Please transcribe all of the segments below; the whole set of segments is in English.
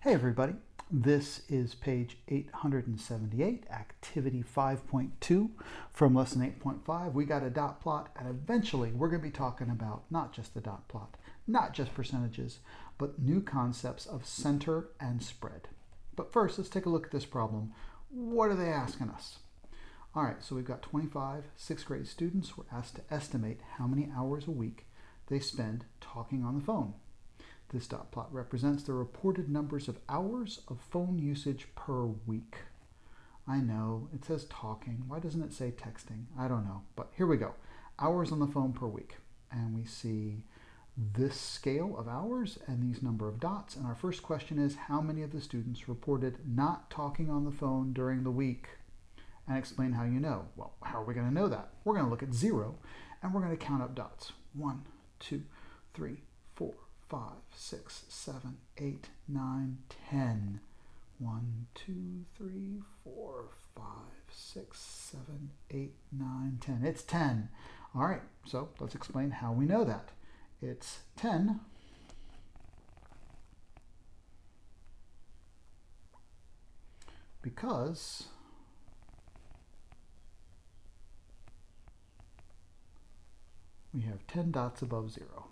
Hey everybody, this is page 878, activity 5.2 from lesson 8.5. We got a dot plot, and eventually we're going to be talking about not just the dot plot, not just percentages, but new concepts of center and spread. But first, let's take a look at this problem. What are they asking us? All right, so we've got 25 sixth grade students. We're asked to estimate how many hours a week they spend talking on the phone. This dot plot represents the reported numbers of hours of phone usage per week. I know, it says talking. Why doesn't it say texting? I don't know, but here we go. Hours on the phone per week. And we see this scale of hours and these number of dots. And our first question is, how many of the students reported not talking on the phone during the week? And explain how you know. Well, how are we going to know that? We're going to look at 0, and we're going to count up dots. 1, 2, 3, 4, 5, 6, 7, 8, 9, 10. 1, 2, 3, 4, 5, 6, 7, 8, 9, 10. It's 10. All right, so let's explain how we know that. It's 10 because we have 10 dots above 0.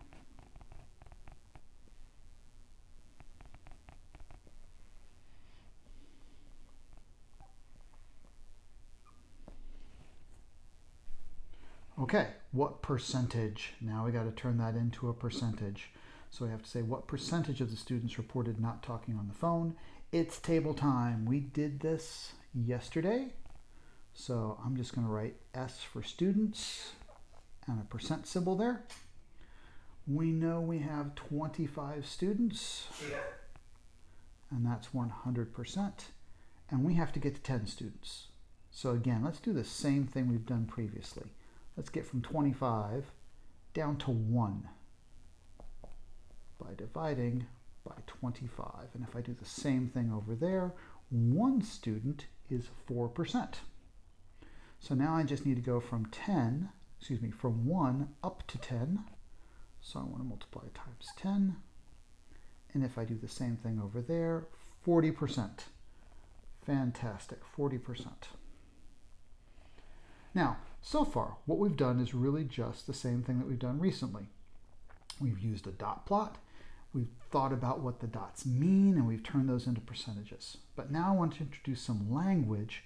Okay, what percentage? Now we got to turn that into a percentage. So we have to say what percentage of the students reported not talking on the phone. It's table time. We did this yesterday. So I'm just going to write S for students and a percent symbol there. We know we have 25 students, and that's 100%. And we have to get to 10 students. So again, let's do the same thing we've done previously. Let's get from 25 down to 1 by dividing by 25. And if I do the same thing over there, 1 student is 4%. So now I just need to go from 1 up to 10. So I want to multiply times 10. And if I do the same thing over there, 40%. Fantastic, 40%. Now, so far, what we've done is really just the same thing that we've done recently. We've used a dot plot, we've thought about what the dots mean, and we've turned those into percentages. But now I want to introduce some language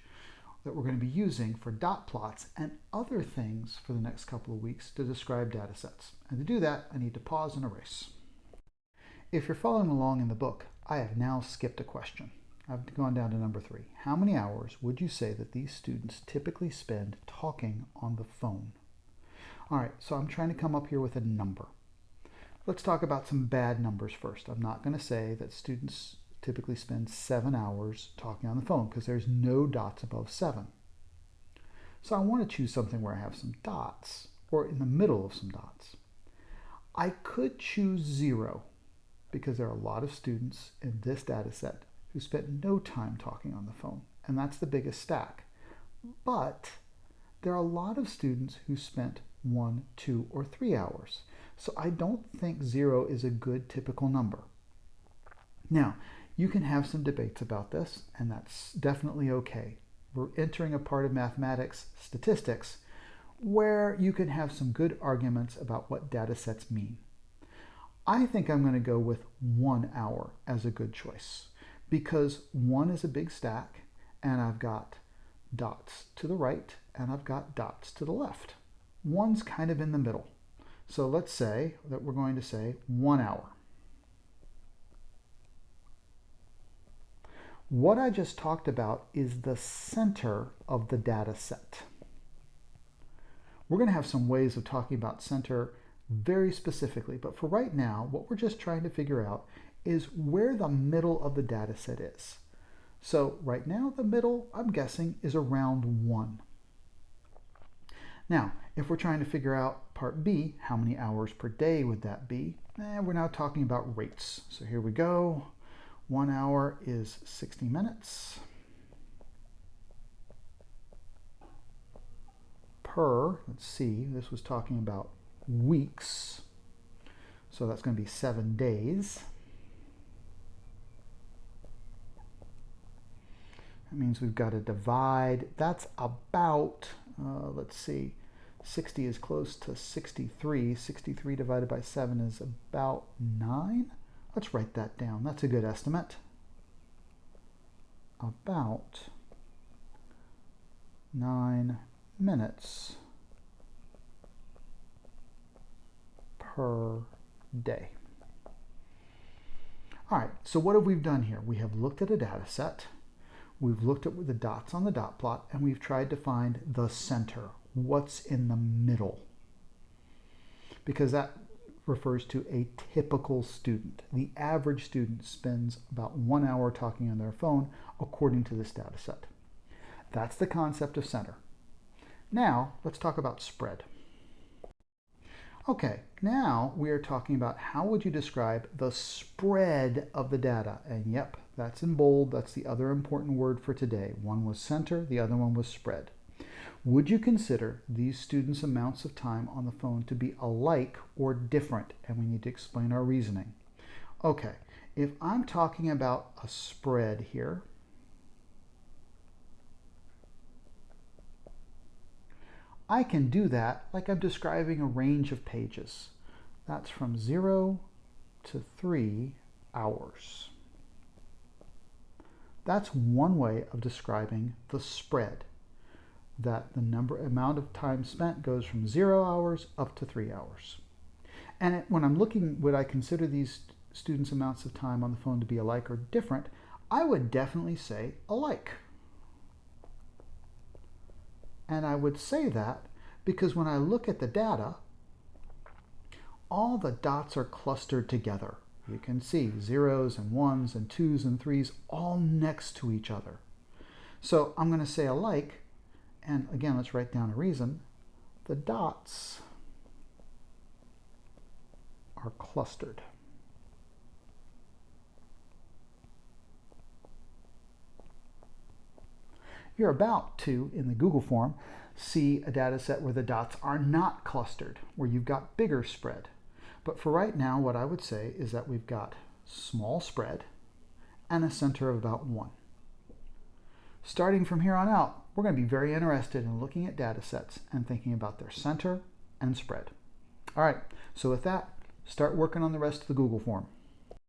that we're going to be using for dot plots and other things for the next couple of weeks to describe data sets. And to do that, I need to pause and erase. If you're following along in the book, I have now skipped a question. I've gone down to number 3. How many hours would you say that these students typically spend talking on the phone? All right, so I'm trying to come up here with a number. Let's talk about some bad numbers first. I'm not going to say that students typically spend 7 hours talking on the phone because there's no dots above 7. So I want to choose something where I have some dots or in the middle of some dots. I could choose 0 because there are a lot of students in this data set who spent no time talking on the phone, and that's the biggest stack. But there are a lot of students who spent 1, 2, or 3 hours. So I don't think 0 is a good typical number. Now, you can have some debates about this, and that's definitely okay. We're entering a part of mathematics, statistics, where you can have some good arguments about what data sets mean. I think I'm going to go with 1 hour as a good choice, because 1 is a big stack, and I've got dots to the right, and I've got dots to the left. 1's kind of in the middle. So let's say that we're going to say 1 hour. What I just talked about is the center of the data set. We're going to have some ways of talking about center very specifically, but for right now, what we're just trying to figure out is where the middle of the data set is. So right now, the middle, I'm guessing, is around 1. Now, if we're trying to figure out part B, how many hours per day would that be? We're now talking about rates. So here we go. 1 hour is 60 minutes. Let's see, this was talking about weeks. So that's going to be 7 days. That means we've got to divide. That's about, let's see, 60 is close to 63. 63 divided by 7 is about 9. Let's write that down. That's a good estimate. About 9 minutes per day. All right, so what have we done here? We have looked at a data set. We've looked at the dots on the dot plot, and we've tried to find the center. What's in the middle? Because that refers to a typical student. The average student spends about 1 hour talking on their phone according to this data set. That's the concept of center. Now, let's talk about spread. Okay, now we are talking about how would you describe the spread of the data. And yep, that's in bold. That's the other important word for today. One was center, the other one was spread. Would you consider these students' amounts of time on the phone to be alike or different? And we need to explain our reasoning. Okay, if I'm talking about a spread here, I can do that like I'm describing a range of pages. That's from 0 to 3 hours. That's one way of describing the spread, that the amount of time spent goes from 0 hours up to 3 hours. And when I'm looking, would I consider these students' amounts of time on the phone to be alike or different? I would definitely say alike. And I would say that because when I look at the data, all the dots are clustered together. You can see zeros and ones and twos and threes all next to each other. So I'm going to say alike, and again, let's write down a reason. The dots are clustered. You're about to, in the Google form, see a data set where the dots are not clustered, where you've got bigger spread. But for right now, what I would say is that we've got small spread and a center of about 1. Starting from here on out, we're going to be very interested in looking at data sets and thinking about their center and spread. All right, so with that, start working on the rest of the Google form.